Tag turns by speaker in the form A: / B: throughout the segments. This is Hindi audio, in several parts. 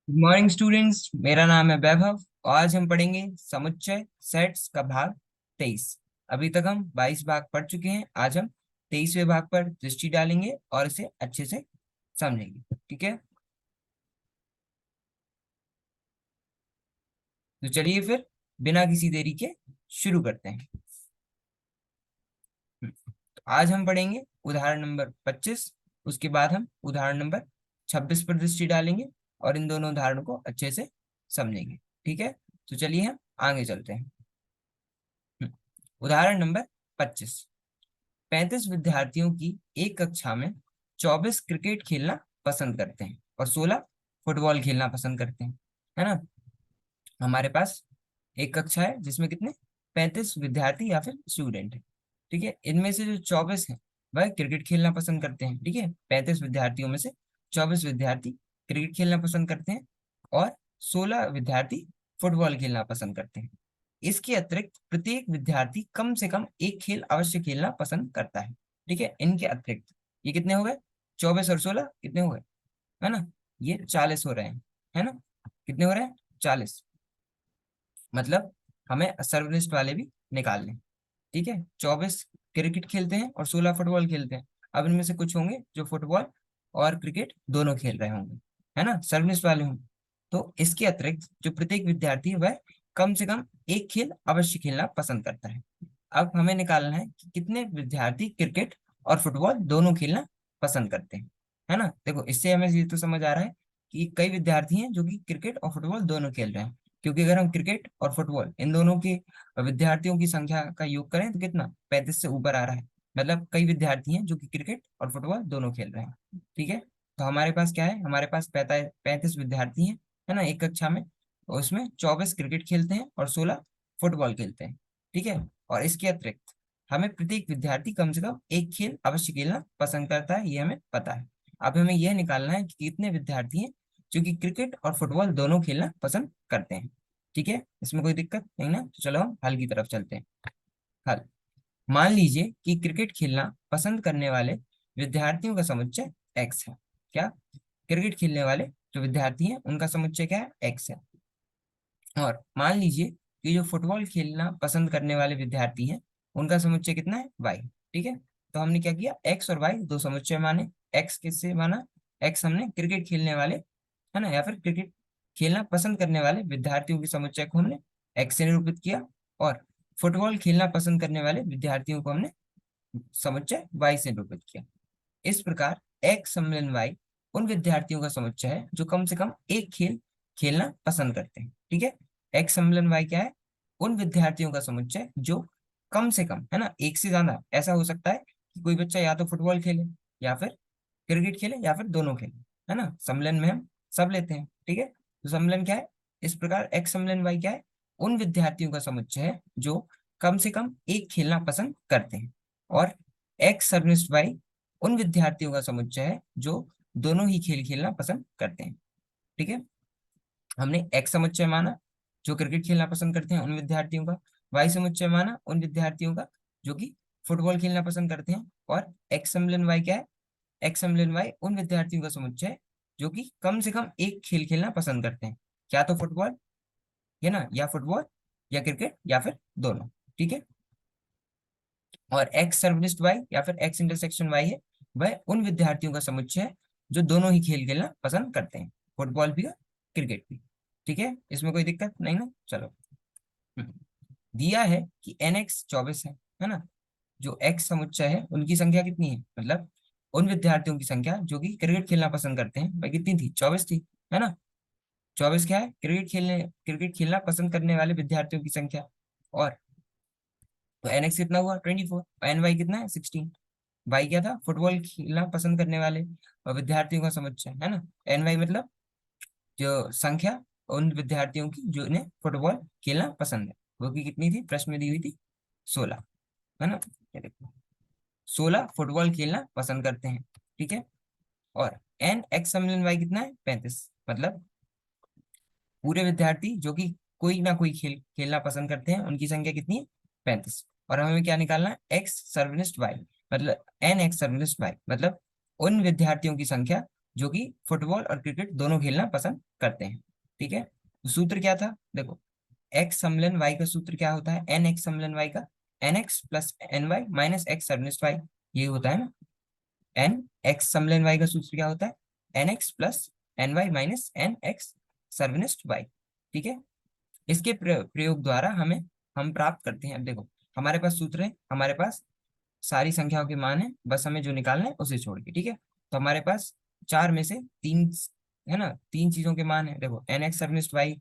A: गुड मॉर्निंग स्टूडेंट्स, मेरा नाम है वैभव और आज हम पढ़ेंगे समुच्चय सेट्स का भाग 23। अभी तक हम 22 भाग पढ़ चुके हैं। आज हम 23वें भाग पर दृष्टि डालेंगे और इसे अच्छे से समझेंगे। ठीक है, तो चलिए फिर बिना किसी देरी के शुरू करते हैं। तो आज हम पढ़ेंगे उदाहरण नंबर 25। उसके बाद हम उदाहरण नंबर 26 पर दृष्टि डालेंगे और इन दोनों उदाहरणों को अच्छे से समझेंगे। ठीक है, तो चलिए हम आगे चलते हैं। उदाहरण नंबर 25। 35 विद्यार्थियों की एक कक्षा में 24 क्रिकेट खेलना पसंद करते हैं और 16 फुटबॉल खेलना पसंद करते हैं, है ना। हमारे पास एक कक्षा है जिसमें कितने 35 विद्यार्थी या फिर स्टूडेंट है। ठीक है, इनमें से जो 24 हैं वह क्रिकेट खेलना पसंद करते हैं। ठीक है, 35 विद्यार्थियों में से 24 विद्यार्थी क्रिकेट खेलना पसंद करते हैं और 16 विद्यार्थी फुटबॉल खेलना पसंद करते हैं। इसके अतिरिक्त प्रत्येक विद्यार्थी कम से कम एक खेल अवश्य खेलना पसंद करता है। ठीक है, इनके अतिरिक्त ये कितने हो गए? 24 और 16 कितने हो गए, है ना। ये 40 हो रहे हैं, है ना। कितने हो रहे हैं? 40। मतलब हमें सर्वनिष्ठ वाले भी निकालने। ठीक है, 24 क्रिकेट खेलते हैं और 16 फुटबॉल खेलते हैं। अब इनमें से कुछ होंगे जो फुटबॉल और क्रिकेट दोनों खेल रहे होंगे, है ना, सर्वनिष्ठ वाले होंगे। तो इसके अतिरिक्त जो प्रत्येक विद्यार्थी है वह कम से कम एक खेल अवश्य खेलना पसंद करता है। अब हमें निकालना है कि कितने विद्यार्थी क्रिकेट और फुटबॉल दोनों खेलना पसंद करते हैं, है ना। देखो, इससे हमें ये तो समझ आ रहा है कि कई विद्यार्थी हैं जो कि क्रिकेट और फुटबॉल दोनों खेल रहे हैं। क्योंकि अगर हम क्रिकेट और फुटबॉल इन दोनों की विद्यार्थियों की संख्या का योग करें तो कितना 35 से ऊपर आ रहा है। मतलब कई विद्यार्थी हैं जो कि क्रिकेट और फुटबॉल दोनों खेल रहे हैं। ठीक है, तो हमारे पास क्या है? हमारे पास 35 विद्यार्थी हैं, है ना, एक कक्षा में। और उसमें 24 क्रिकेट खेलते हैं और 16 फुटबॉल खेलते हैं। ठीक है, और इसके अतिरिक्त हमें प्रत्येक विद्यार्थी कम से कम एक खेल अवश्य खेलना पसंद करता है, ये हमें पता है। अब हमें यह निकालना है कि कितने विद्यार्थी हैं जो कि क्रिकेट और फुटबॉल दोनों खेलना पसंद करते हैं। ठीक है, इसमें कोई दिक्कत नहीं ना। तो चलो हम हल की तरफ चलते हैं। हल, मान लीजिए कि क्रिकेट खेलना पसंद करने वाले विद्यार्थियों का समुच्चय एक्स है। क्या? क्रिकेट खेलने वाले जो विद्यार्थी हैं उनका समुच्चय क्या है? एक्स है। और मान लीजिए कि जो फुटबॉल खेलना पसंद करने वाले विद्यार्थी हैं उनका समुच्चय कितना है? वाई। ठीक है, तो हमने क्या किया? एक्स और वाई दो समुच्चय माने। एक्स किससे माना? एक्स हमने क्रिकेट खेलने वाले, है ना, या फिर क्रिकेट खेलना पसंद करने वाले विद्यार्थियों के समुच्चय को हमने एक्स से निरूपित किया और फुटबॉल खेलना पसंद करने वाले विद्यार्थियों को हमने समुच्चय वाई से निरूपित किया। इस प्रकार एक्स सम्मिलन वाई उन विद्यार्थियों का समुच्चय है जो कम से कम एक खेल खेलना पसंद करते हैं। ठीक है, एक्स सम्मिलन वाई क्या है? उन विद्यार्थियों का समुच्चय जो कम से कम, है ना, एक से ज्यादा। ऐसा हो सकता है कि कोई बच्चा या तो फुटबॉल खेले या फिर क्रिकेट खेले या फिर दोनों खेले, है ना। सम्मिलन में हम सब लेते हैं। ठीक है, तो सम्मिलन क्या है? इस प्रकार एक्स सम्मिलन वाई क्या है? उन विद्यार्थियों का समुच्चय है जो कम से कम एक खेलना पसंद करते हैं। और एक्स सर्वनिष्ठ वाई उन विद्यार्थियों का समुच्चय है जो दोनों ही खेल खेलना पसंद करते हैं। ठीक है, हमने एक्स समुच्चय माना जो क्रिकेट खेलना पसंद करते हैं उन विद्यार्थियों का, वाई समुच्चय माना उन विद्यार्थियों का जो कि फुटबॉल खेलना पसंद करते हैं, और एक्स सम्मिलन वाई क्या है? एक्स सम्मिलन वाई उन विद्यार्थियों का समुच्चय है जो कि कम से कम एक खेल खेलना पसंद करते हैं, क्या तो फुटबॉल, है ना, या फुटबॉल या क्रिकेट या फिर दोनों। ठीक है, और एक्स सर्वनिष्ठ वाई या फिर एक्स इंटरसेक्शन वाई है वह उन विद्यार्थियों का समुच्चय है जो दोनों ही खेल खेलना पसंद करते हैं, फुटबॉल भी और क्रिकेट भी। ठीक है, इसमें कोई दिक्कत नहीं ना। चलो, हम्म, दिया है कि एन एक्स 24 है ना। जो एक्स समुच्चय है उनकी संख्या कितनी है? मतलब उन विद्यार्थियों की संख्या जो कि क्रिकेट खेलना पसंद करते हैं वह कितनी थी? 24 थी, है ना। 24 क्या है? क्रिकेट खेलना पसंद करने वाले विद्यार्थियों की संख्या। और तो एन एक्स कितना हुआ? 24। एन वाई कितना है? 16। वाई क्या था? फुटबॉल खेलना पसंद करने वाले और विद्यार्थियों का समुच्चय, है ना। एन वाई मतलब जो संख्या उन विद्यार्थियों की जो इन्हें फुटबॉल खेलना पसंद है, वो की कितनी थी? प्रश्न में दी हुई थी 16, है ना। ये देखो, 16 फुटबॉल खेलना पसंद करते हैं। ठीक है, और एन एक्स सम्मिलन वाई कितना है? 35। मतलब पूरे विद्यार्थी जो कि कोई ना कोई खेल खेलना पसंद करते हैं उनकी संख्या कितनी है? 35। और हमें क्या निकालना है? एक्स सर्वनिष्ठ वाई, मतलब एन एक्स सर्वनिष्ठ वाई मतलब उन विद्यार्थियों की संख्या जो कि फुटबॉल और क्रिकेट दोनों खेलना पसंद करते हैं। ठीक है, तो सूत्र क्या था देखो, एक्स समलन वाई का सूत्र क्या होता है, एन एक्स समलन वाई का n x plus n y minus x सर्वनिष्ठ वाई, ये होता है ना। एन एक्स समलन वाई का सूत्र क्या होता है, n x plus n y minus n x सर्वनिष्ठ वाई। ठीक है, इसके प्रयोग द्वारा हम प्राप्त करते हैं। अब देखो, हमारे पास सूत्र है, हमारे पास सारी संख्याओं के मान है, बस हमें जो निकालना है उसे छोड़ के। ठीक है, तो हमारे पास चार में से तीन, है ना, तीन चीजों के मान है। देखो एन एक्स सर्वनिष्ठ वाई,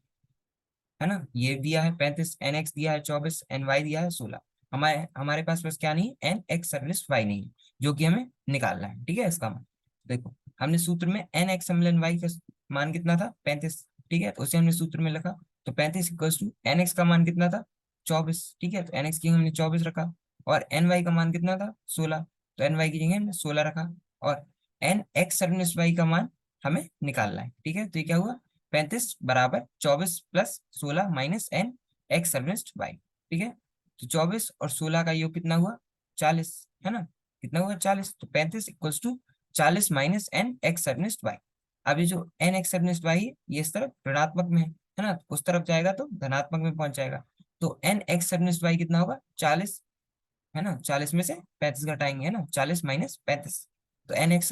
A: है ना, ये दिया है 35, एन एक्स दिया है 24, एन वाई दिया है 16। हमारे हमारे पास बस क्या नहीं है, एन एक्स सर्वनिष्ठ वाई नहीं है, जो कि हमें निकालना है। ठीक है, इसका मान देखो, हमने सूत्र में एन एक्स समलन वाई का मान कितना था, 35। ठीक है, तो उसे हमने सूत्र में लिखा, तो 35 इक्वल्स टू एन एक्स का मान कितना था, 24। ठीक है, तो एन एक्स की हमने 24 रखा, और एन वाई का मान कितना था, 16, तो एन वाई की जगह हमने 16 रखा, और एन एक्स सर्वनिष्ठ वाई का मान हमें निकालना है। ठीक है, तो ये क्या हुआ, 35 बराबर 24 प्लस 16 माइनस एन एक्स सर्वनिष्ठ वाई। ठीक है, तो 24 और 16 का योग कितना हुआ, 40, है ना, कितना हुआ 40, तो 35 equals to 40 minus n x सर्वनिष्ठ वाई। अब ये जो एन एक्स सर्वनिष्ठ वाई है, ये इस तरफ ऋणात्मक में है ना, उस तरफ जाएगा तो धनात्मक में पहुंच जाएगा। तो एन एक्स सर्वनिष्ठ वाई कितना होगा, 40, है ना, 40 में से 35 घटाएंगे, है ना, 40 माइनस 35, तो एन एक्स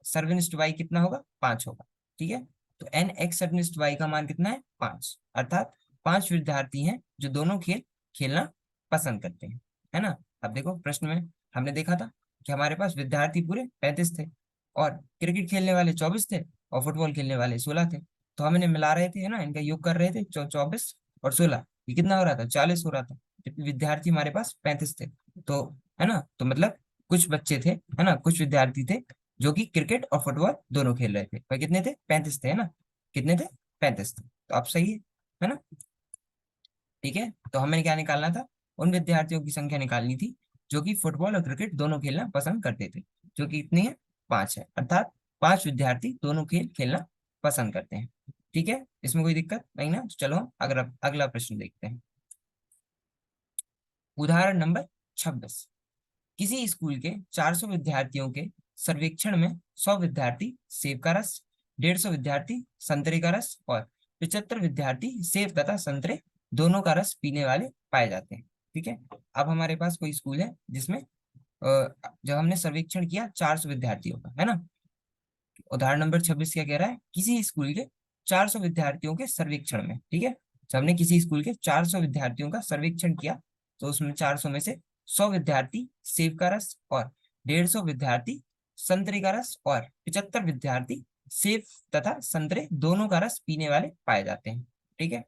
A: सर्वनिष्ठ वाई कितना होगा, 5 होगा। ठीक है, तो एन एक्स सर्वनिष्ठ वाई का मान कितना है, 5, अर्थात 5 विद्यार्थी हैं जो दोनों खेल खेलना पसंद करते हैं, है ना। अब देखो प्रश्न में हमने देखा था कि हमारे पास विद्यार्थी पूरे 35 थे, और क्रिकेट खेलने वाले 24 थे, और फुटबॉल खेलने वाले 16 थे। तो हम इन्हें मिला रहे थे, है ना, इनका योग कर रहे थे, 24 और 16, ये कितना हो रहा था, 40 हो रहा था, जबकि विद्यार्थी हमारे पास 35 थे। तो, है ना, तो मतलब कुछ बच्चे थे, है ना, कुछ विद्यार्थी थे जो कि क्रिकेट और फुटबॉल दोनों खेल रहे थे, पर कितने थे, 35 थे, है ना, कितने थे, 35 थे। तो आप सही है ना। ठीक है, तो हमें क्या निकालना था, उन विद्यार्थियों की संख्या निकालनी थी जो कि फुटबॉल और क्रिकेट दोनों खेलना पसंद करते थे, जो कि कितनी है, 5 है, अर्थात 5 विद्यार्थी दोनों खेल खेलना पसंद करते हैं। ठीक है, इसमें कोई दिक्कत नहीं ना, तो चलो हम अगला अगला प्रश्न देखते हैं। उदाहरण नंबर 26, किसी स्कूल के 400 विद्यार्थियों के सर्वेक्षण में 100 विद्यार्थी सेब का रस, 150 विद्यार्थी संतरे का रस और 75 विद्यार्थी सेब तथा संतरे दोनों का रस पीने वाले पाए जाते हैं। ठीक है, अब हमारे पास कोई स्कूल है जिसमें जब हमने सर्वेक्षण किया 400 विद्यार्थियों का, है ना। उदाहरण नंबर 26 क्या कह रहा है, किसी स्कूल के 400 विद्यार्थियों के सर्वेक्षण में। ठीक है, जब हमने किसी स्कूल के 400 विद्यार्थियों का सर्वेक्षण किया, तो उसमें 400 में से 100 विद्यार्थी सेब का रस और 150 विद्यार्थी संतरे का रस और 75 विद्यार्थी सेब तथा संतरे दोनों का रस पीने वाले पाए जाते हैं। ठीक है,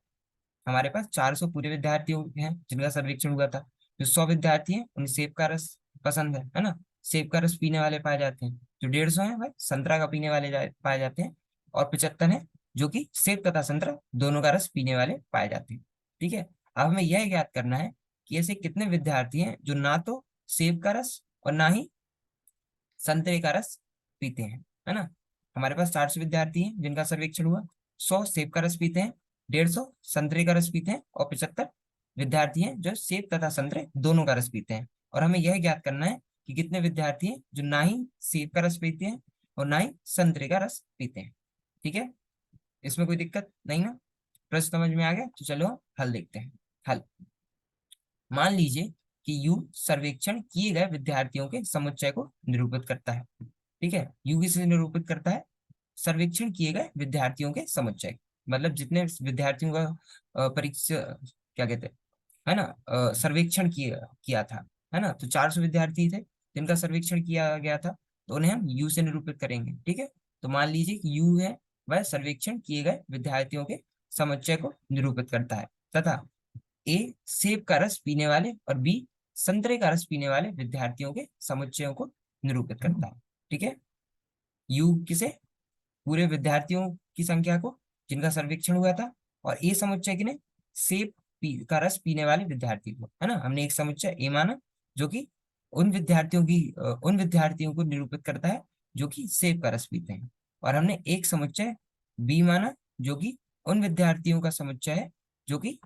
A: हमारे पास 400 पूरे विद्यार्थी हैं जिनका सर्वेक्षण हुआ था। जो 100 विद्यार्थी हैं उन्हें सेब का रस पसंद है ना, सेब का रस पीने वाले पाए जाते हैं। जो 150 है भाई संतरा का पीने वाले पाए जाते हैं, और 75 है जो कि सेब तथा संतरा दोनों का रस पीने वाले पाए जाते हैं। ठीक है, अब हमें यह ज्ञात करना है कि ऐसे कितने विद्यार्थी हैं जो ना तो सेब का रस और ना ही संतरे का रस पीते हैं, है ना। हमारे पास 400 विद्यार्थी हैं जिनका सर्वेक्षण हुआ, 100 सेब का रस पीते हैं, 150 संतरे का रस पीते हैं, और 75 विद्यार्थी हैं जो सेब तथा संतरे दोनों का रस पीते हैं। और हमें यह ज्ञात करना है कि कितने विद्यार्थी हैं जो ना ही सेब का रस पीते हैं और ना ही संतरे का रस पीते हैं। ठीक है, इसमें कोई दिक्कत नहीं ना, प्रश्न समझ में आ गया, तो चलो हल देखते हैं। हल, मान लीजिए कि यू सर्वेक्षण किए गए विद्यार्थियों के समुच्चय को निरूपित करता है। ठीक है, यू किसे निरूपित करता है, सर्वेक्षण किए गए विद्यार्थियों के समुच्चय, मतलब जितने विद्यार्थियों का परीक्षा, क्या कहते हैं, है ना, सर्वेक्षण किया था, है ना, तो 400 विद्यार्थी थे जिनका सर्वेक्षण किया गया था, तो उन्हें हम यू से निरूपित करेंगे। ठीक है, तो मान लीजिए कि यू है वह सर्वेक्षण किए गए विद्यार्थियों के समुच्चय को निरूपित करता है, तथा ए सेब का रस पीने वाले और बी संतरे का रस पीने वाले विद्यार्थियों के समुच्चयों को निरूपित करता है। ठीक है, यू किसे, पूरे विद्यार्थियों की संख्या को जिनका सर्वेक्षण हुआ था, और ए समुच्चय किने, सेब का रस पीने वाले विद्यार्थी को, है ना, हमने एक समुच्चय ए माना जो कि उन विद्यार्थियों को निरूपित करता है जो कि सेब का रस पीते हैं, और हमने एक समुच्चय बी माना जो कि उन विद्यार्थियों का समुच्चय है जो कि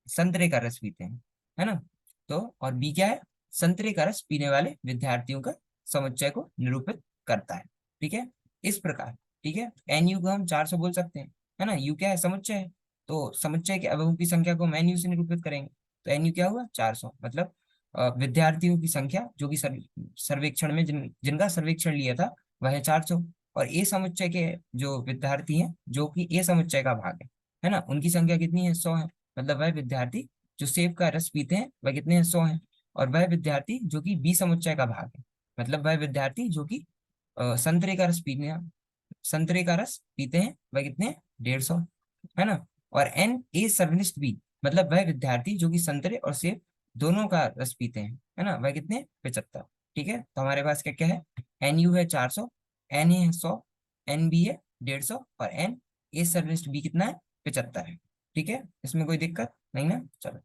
A: संतरे का रस पीते हैं, है ना। तो और बी क्या है, संतरे का रस पीने वाले विद्यार्थियों का समुच्चय को निरूपित करता है। ठीक है, इस प्रकार, ठीक है। एन यू को हम 400 बोल सकते हैं, है ना। यू क्या है, समुच्चय है, तो समुच्चय के अवयवों की संख्या को हम एन यू से निरूपित करेंगे। तो एन यू क्या हुआ, 400, मतलब विद्यार्थियों की संख्या जो कि सर्वेक्षण में जिनका सर्वेक्षण लिया था वह है 400। और ए समुच्चय के जो विद्यार्थी हैं जो कि ए समुच्चय का भाग है ना, उनकी संख्या कितनी है, 100 है। मतलब वह विद्यार्थी जो सेब का रस पीते हैं वह कितने हैं, 100 हैं। और वह विद्यार्थी जो कि बी समुच्चय का भाग है, मतलब वह विद्यार्थी जो कि संतरे का रस पीने संतरे का रस पीते हैं वह कितने हैं, 150, है ना। और एन ए सर्वनिष्ठ बी, मतलब वह विद्यार्थी जो कि संतरे और सेब दोनों का रस पीते हैं, है ना, वह कितने, 75। ठीक है, तो हमारे पास क्या क्या है, एन यू है 400, एन ए है 100, एन बी है 150, और एन ए सर्वनिष्ठ बी कितना है, 75 है। ठीक है, इसमें कोई दिक्कत नहीं ना। चलो,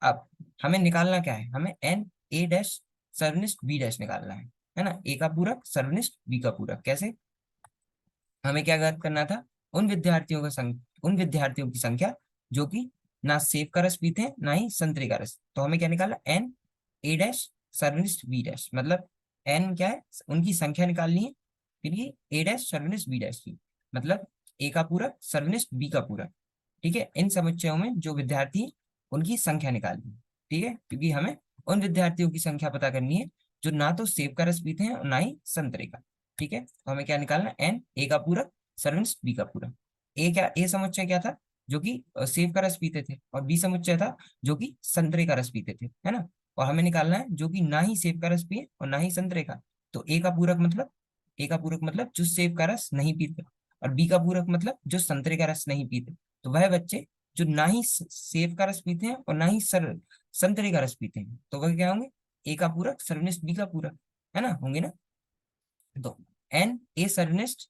A: अब हमें निकालना क्या है, हमें एन ए डैश सर्वनिष्ठ बी डैश निकालना है ना। ए का पूरक सर्वनिष्ठ बी का पूरक, कैसे, हमें क्या ज्ञात करना था, उन विद्यार्थियों की संख्या जो कि ना सेब का रस पीते हैं ना ही संतरे का रस। तो हमें क्या निकालना, एन ए डैश सर्वनिष्ठ बी डैश, मतलब एन क्या है, उनकी संख्या निकालनी है, फिर ये ए डैश सर्वनिष्ठ बी डैश की, मतलब ए का पूरक सर्वनिष्ठ बी का पूरक। ठीक है, इन समुच्चयों में जो विद्यार्थी हैं, उनकी संख्या निकालनी है। ठीक है, क्योंकि हमें उन विद्यार्थियों की संख्या पता करनी है जो ना तो सेब का रस पीते हैं और ना ही संतरे का। ठीक है, तो हमें क्या निकालना, एन ए का पूरक सर्वनिष्ठ बी का पूरक। ए क्या, ए समुच्चय क्या था, जो कि सेब का रस पीते थे, और बी समुच्चय था जो कि संतरे का रस पीते थे, है ना। और हमें निकालना है जो कि ना ही सेब का रस पिए और ना ही संतरे का। तो ए का पूरक मतलब जो सेब का रस नहीं पीते, और बी का पूरक मतलब जो संतरे का रस नहीं पीते। तो वह बच्चे जो ना ही सेब का रस पीते हैं और ना ही संतरे का रस पीते हैं, तो वह क्या होंगे, ए का पूरक सर्वनिष्ठ बी का पूरक, है ना, होंगे ना। तो एन ए सर्वनिष्ठ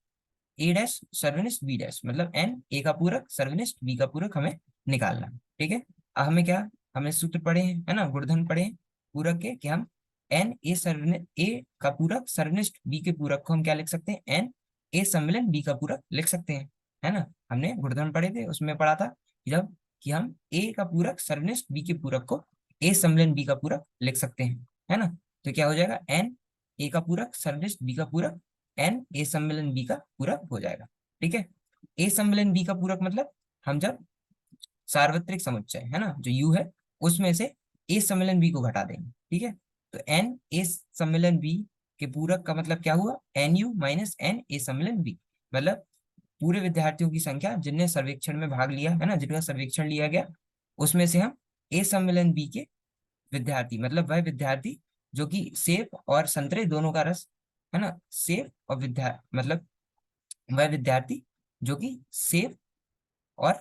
A: ए डैश सर्वनिष्ठ बी डैश, मतलब एन ए का पूरक सर्वनिष्ठ बी का पूरक हमें निकालना है। ठीक है, अब हमें क्या, हमें सूत्र पढ़े हैं, है ना, गुणधर्म पढ़े हैं पूरक के, कि हम एन ए सर्वनिष्ठ ए का पूरक सर्वनिष्ठ बी के पूरक को हम क्या लिख सकते हैं, एन ए सम्मिलन बी का पूरक लिख सकते हैं, है ना। हमने गुणधर्म पढ़े थे, उसमें पढ़ा था कि जब कि हम ए का पूरक सर्वनिष्ठ बी के पूरक को ए सम्मिलन बी का पूरक लिख सकते हैं, है ना। तो क्या हो जाएगा, एन ए का पूरक सर्वनिष्ठ बी का पूरक एन ए सम्मेलन बी का पूरक हो जाएगा। ठीक है, ए सम्मेलन बी का पूरक मतलब हम जब सार्वत्रिक समुच्चय है ना जो यू है, उसमें से ए सम्मेलन बी को घटा देंगे। ठीक है, तो एन ए सम्मेलन बी के पूरक का मतलब क्या हुआ, n U minus n A सम्मेलन बी, मतलब पूरे विद्यार्थियों की संख्या जिनने सर्वेक्षण में भाग लिया, है ना, जिनका सर्वेक्षण लिया गया, उसमें से हम ए सम्मेलन बी के विद्यार्थी, मतलब वह विद्यार्थी जो कि सेब और संतरे दोनों का रस, है ना, सेब और मतलब वह विद्यार्थी जो कि सेब और,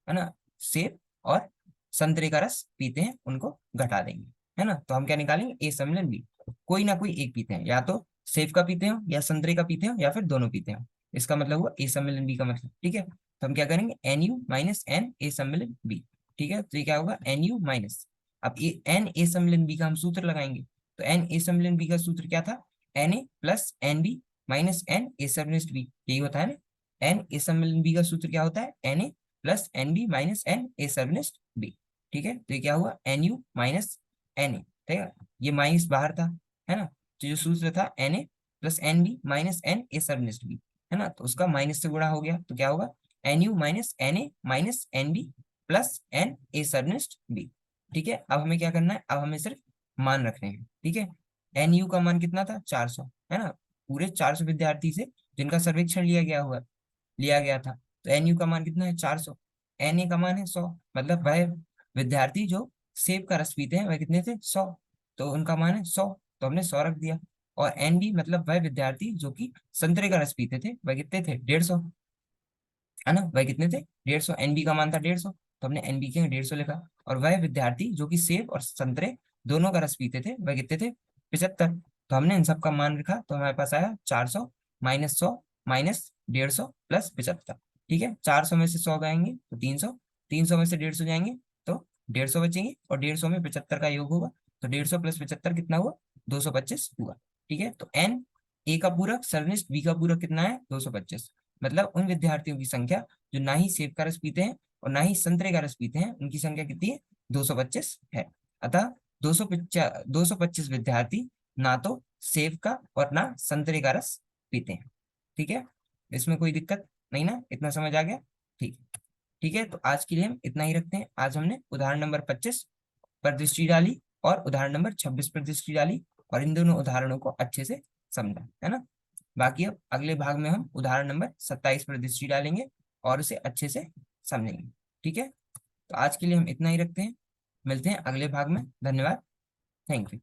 A: है ना, सेब और संतरे का रस पीते हैं, उनको घटा देंगे, है ना। तो हम क्या निकालेंगे, ए सम्मिलन बी, कोई ना कोई एक पीते हैं, या तो सेब का पीते हो या संतरे का पीते हो या फिर दोनों पीते हो, इसका मतलब हुआ ए सम्मिलन बी का मतलब। ठीक है, तो हम क्या करेंगे, n U minus n A सम्मिलन बी। ठीक है, तो ये क्या होगा, एन यू माइनस, अब ये एन ए सम्मिलन बी का हम सूत्र लगाएंगे। तो एन ए सम्मिलन बी का सूत्र क्या था, n A plus n B minus n A सम्मिलन बी, यही होता है ना। एन ए सम्मिलन बी का सूत्र क्या होता है, n A plus n B minus n A सर्वनिष्ठ बी। ठीक है, तो ये क्या हुआ, n U minus n A, ठीक है, ये माइनस बाहर था, है ना। तो जो सूत्र था n A plus n B minus n A सर्वनिष्ठ बी, है ना, तो उसका माइनस से गुणा हो गया, तो क्या होगा, n U minus n A minus n B plus n A सर्वनिष्ठ बी। ठीक है, अब हमें क्या करना है, अब हमें सिर्फ मान रखने हैं। ठीक है, एन यू का मान कितना था, 400, है ना, पूरे 400 विद्यार्थी से जिनका सर्वेक्षण लिया गया था। तो एन यू का मान कितना है, 400, एन ए का मान है 100, मतलब वह विद्यार्थी जो सेब का रस पीते हैं वह कितने थे, 100, तो उनका मान है 100, तो हमने 100 रख दिया। और एन बी मतलब वह विद्यार्थी जो कि संतरे का रस पीते थे वह कितने थे, 150, है ना, वह कितने थे, 150, एन बी का मान था 150, तो हमने एन बी के 150 लिखा। और वह विद्यार्थी जो कि सेब और संतरे दोनों का रस पीते थे वह कितने थे, 75, तो हमने इन सब का मान रखा, तो हमारे पास आया 400 माइनस 100 माइनस 150 प्लस 75। ठीक है, 400 में से 100 गएंगे तो 300, 300 में से 150 जाएंगे तो 150 बचेंगे, और 150 में 75 का योग होगा, तो 150 प्लस 75 कितना हुआ, 225 हुआ। ठीक है, तो एन ए का पूरक सर्वनिष्ठ बी का पूरक कितना है, 225, मतलब उन विद्यार्थियों की संख्या जो ना ही सेब का रस पीते हैं और ना ही संतरे का रस पीते हैं, उनकी संख्या कितनी है, 225 है। अतः 225 विद्यार्थी ना तो सेब का और ना संतरे का रस पीते हैं। ठीक है, इसमें कोई दिक्कत नहीं ना, इतना समझ आ गया? ठीक। ठीक है, तो आज के लिए हम इतना ही रखते हैं। आज हमने उदाहरण नंबर 25 पर दृष्टि डाली और उदाहरण नंबर 26 पर दृष्टि डाली, और इन दोनों उदाहरणों को अच्छे से समझा, है ना। बाकी अब अगले भाग में हम उदाहरण नंबर 27 पर दृष्टि डालेंगे और उसे अच्छे से समझेंगे। ठीक है, तो आज के लिए हम इतना ही रखते हैं। मिलते हैं अगले भाग में। धन्यवाद। Thank you.